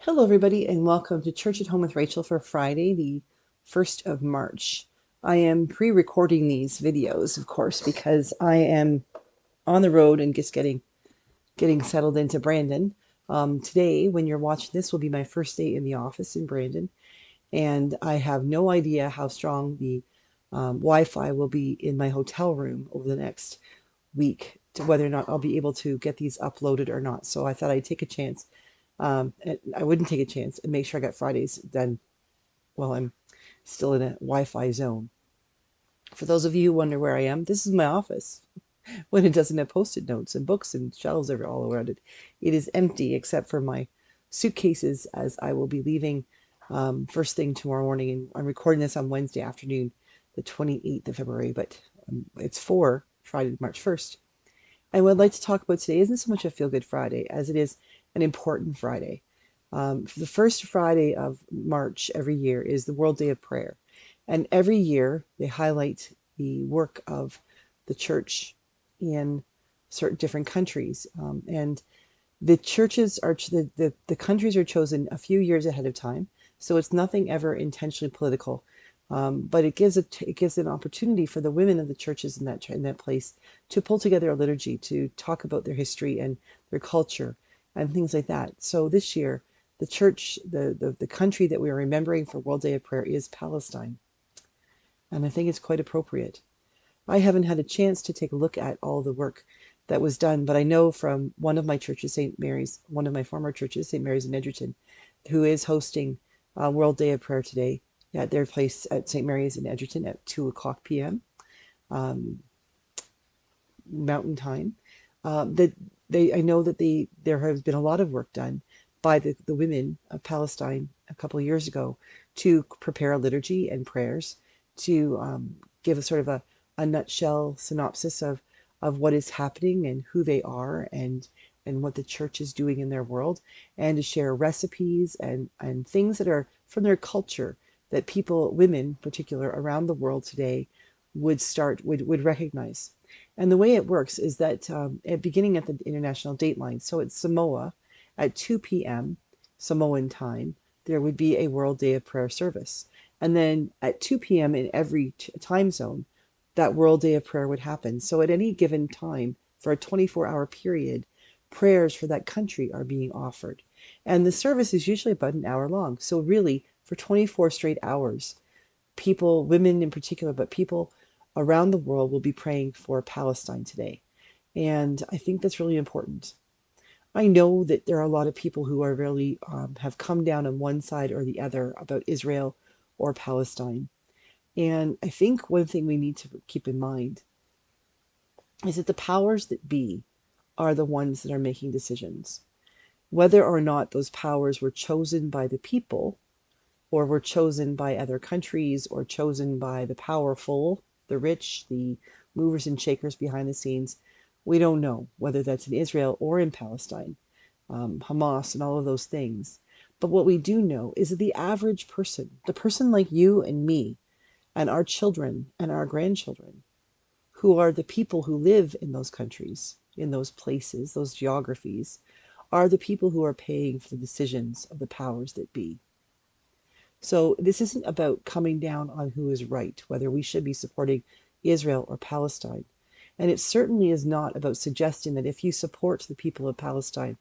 Hello, everybody, and welcome to Church at Home with Rachel for Friday, the 1st of March. I am pre-recording these videos, of course, because I am on the road and just getting settled into Brandon. Today, when you're watching this, will be my first day in the office in Brandon, and I have no idea how strong the Wi-Fi will be in my hotel room over the next week to whether or not I'll be able to get these uploaded or not. So I thought I'd take a chance. I wouldn't take a chance and make sure I got Fridays done while I'm still in a Wi-Fi zone. For those of you who wonder where I am, this is my office. When it doesn't have post-it notes and books and shelves all around it, it is empty except for my suitcases, as I will be leaving first thing tomorrow morning. And I'm recording this on Wednesday afternoon, the 28th of February, but it's for Friday, March 1st. And what I'd like to talk about today isn't so much a feel-good Friday as it is an important Friday. For the first Friday of March every year is the World Day of Prayer. And every year they highlight the work of the church in certain different countries. And the churches are, the countries are chosen a few years ahead of time. So it's nothing ever intentionally political. But it gives an opportunity for the women of the churches in that place to pull together a liturgy, to talk about their history and their culture and things like that. So this year, the church, the country that we are remembering for World Day of Prayer is Palestine, and I think it's quite appropriate. I haven't had a chance to take a look at all the work that was done, but I know from one of my churches, St. Mary's, one of my former churches, St. Mary's in Edgerton, who is hosting World Day of Prayer today at their place at St. Mary's in Edgerton at 2 o'clock p.m. Um, Mountain Time. I know that there has been a lot of work done by the women of Palestine a couple of years ago to prepare a liturgy and prayers to give a sort of a nutshell synopsis of what is happening and who they are and what the church is doing in their world, and to share recipes and things that are from their culture that people, women in particular, around the world today would recognize. And the way it works is that beginning at the international date line, so it's Samoa at 2 p.m. Samoan time, there would be a World Day of Prayer service. And then at 2 p.m. in every time zone, that World Day of Prayer would happen. So at any given time, for a 24-hour period, prayers for that country are being offered. And the service is usually about an hour long. So really, for 24 straight hours, people, women in particular, but people around the world will be praying for Palestine today. And I think that's really important. I know that there are a lot of people who are really have come down on one side or the other about Israel or Palestine. And I think one thing we need to keep in mind is that the powers that be are the ones that are making decisions. Whether or not those powers were chosen by the people or were chosen by other countries or chosen by the powerful, the rich, the movers and shakers behind the scenes. We don't know whether that's in Israel or in Palestine, Hamas and all of those things. But what we do know is that the average person, the person like you and me, and our children and our grandchildren, who are the people who live in those countries, in those places, those geographies, are the people who are paying for the decisions of the powers that be. So this isn't about coming down on who is right, whether we should be supporting Israel or Palestine. And it certainly is not about suggesting that if you support the people of Palestine,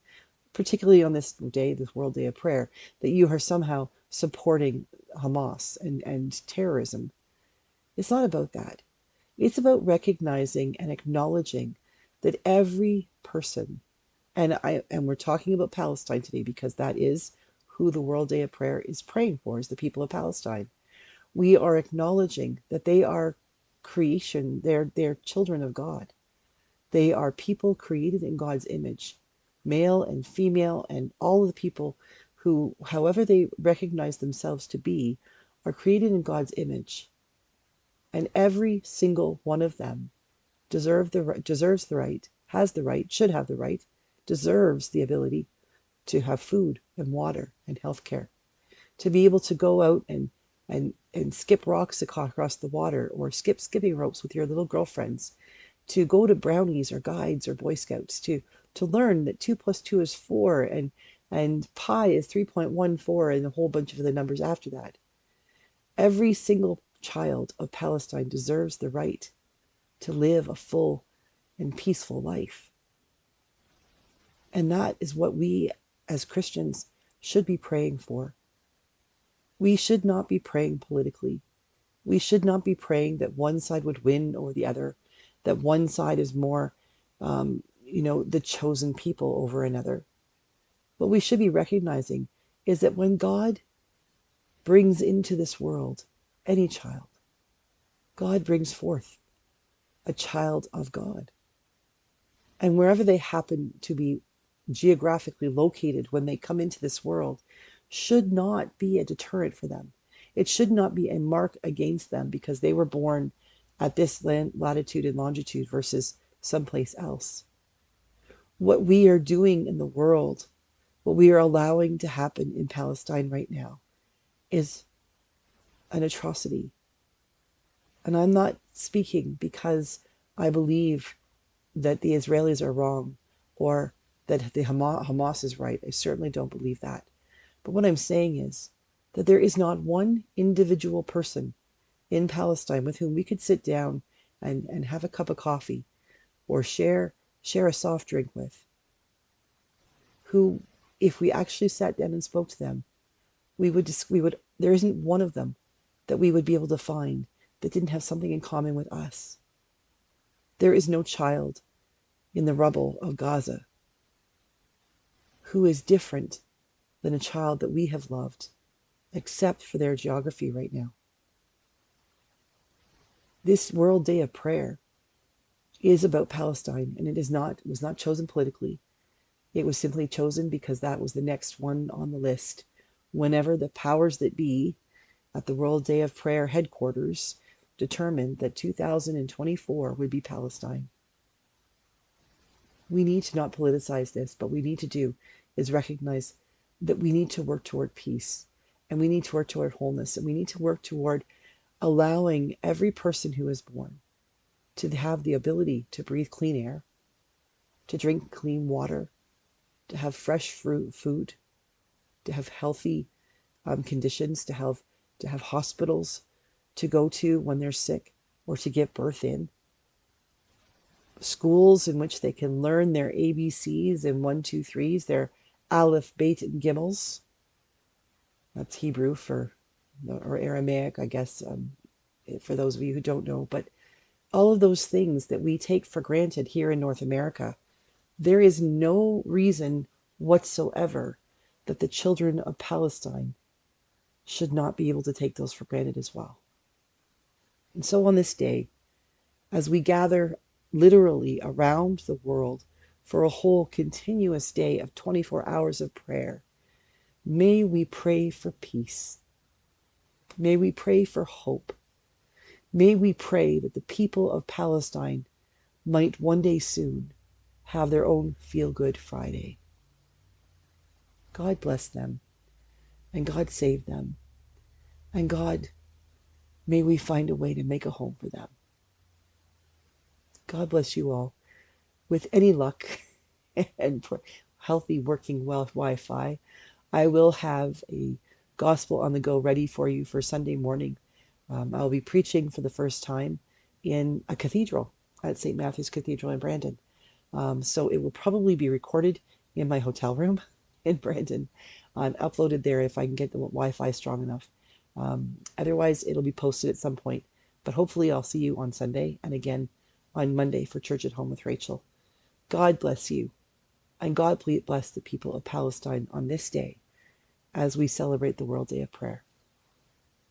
particularly on this day, this World Day of Prayer, that you are somehow supporting Hamas and terrorism. It's not about that. It's about recognizing and acknowledging that every person, and we're talking about Palestine today because that is who the World Day of Prayer is praying for, is the people of Palestine. We are acknowledging that they are creation, they're children of God. They are people created in God's image, male and female, and all of the people who, however they recognize themselves to be, are created in God's image. And every single one of them deserves the right, has the right, should have the right, deserves the ability to have food and water and health care, to be able to go out and skip rocks across the water, or skipping ropes with your little girlfriends, to go to brownies or guides or Boy Scouts, to learn that 2 plus 2 is 4, and and pi is 3.14 and a whole bunch of the numbers after that. Every single child of Palestine deserves the right to live a full and peaceful life. And that is what we as Christians should be praying for. We should not be praying politically. We should not be praying that one side would win over the other, that one side is more, the chosen people over another. What we should be recognizing is that when God brings into this world any child, God brings forth a child of God. And wherever they happen to be geographically located when they come into this world should not be a deterrent for them. It should not be a mark against them because they were born at this latitude and longitude versus someplace else. What we are doing in the world, what we are allowing to happen in Palestine right now, is an atrocity. And I'm not speaking because I believe that the Israelis are wrong or that the Hamas is right. I certainly don't believe that. But what I'm saying is that there is not one individual person in Palestine with whom we could sit down and have a cup of coffee or share a soft drink with, who, if we actually sat down and spoke to them, there isn't one of them that we would be able to find that didn't have something in common with us. There is no child in the rubble of Gaza who is different than a child that we have loved, except for their geography right now. This World Day of Prayer is about Palestine, and it was not chosen politically. It was simply chosen because that was the next one on the list. Whenever the powers that be at the World Day of Prayer headquarters determined that 2024 would be Palestine. We need to not politicize this, but what we need to do is recognize that we need to work toward peace, and we need to work toward wholeness, and we need to work toward allowing every person who is born to have the ability to breathe clean air, to drink clean water, to have fresh food, to have healthy conditions, to have hospitals to go to when they're sick or to give birth in, schools in which they can learn their ABCs and 1, 2, 3s, their Aleph, Bet, and Gimels. That's Hebrew or Aramaic, I guess, for those of you who don't know. But all of those things that we take for granted here in North America, there is no reason whatsoever that the children of Palestine should not be able to take those for granted as well. And so on this day, as we gather literally around the world for a whole continuous day of 24 hours of prayer, may we pray for peace. May we pray for hope. May we pray that the people of Palestine might one day soon have their own feel-good Friday. God bless them, and God save them, and God, may we find a way to make a home for them. God bless you all. With any luck and healthy working Wi-Fi, I will have a gospel on the go ready for you for Sunday morning. I'll be preaching for the first time in a cathedral at St. Matthew's Cathedral in Brandon. So it will probably be recorded in my hotel room in Brandon and uploaded there if I can get the Wi-Fi strong enough. Otherwise, it'll be posted at some point. But hopefully I'll see you on Sunday and again on Monday for Church at Home with Rachel. God bless you, and God bless the people of Palestine on this day as we celebrate the World Day of Prayer.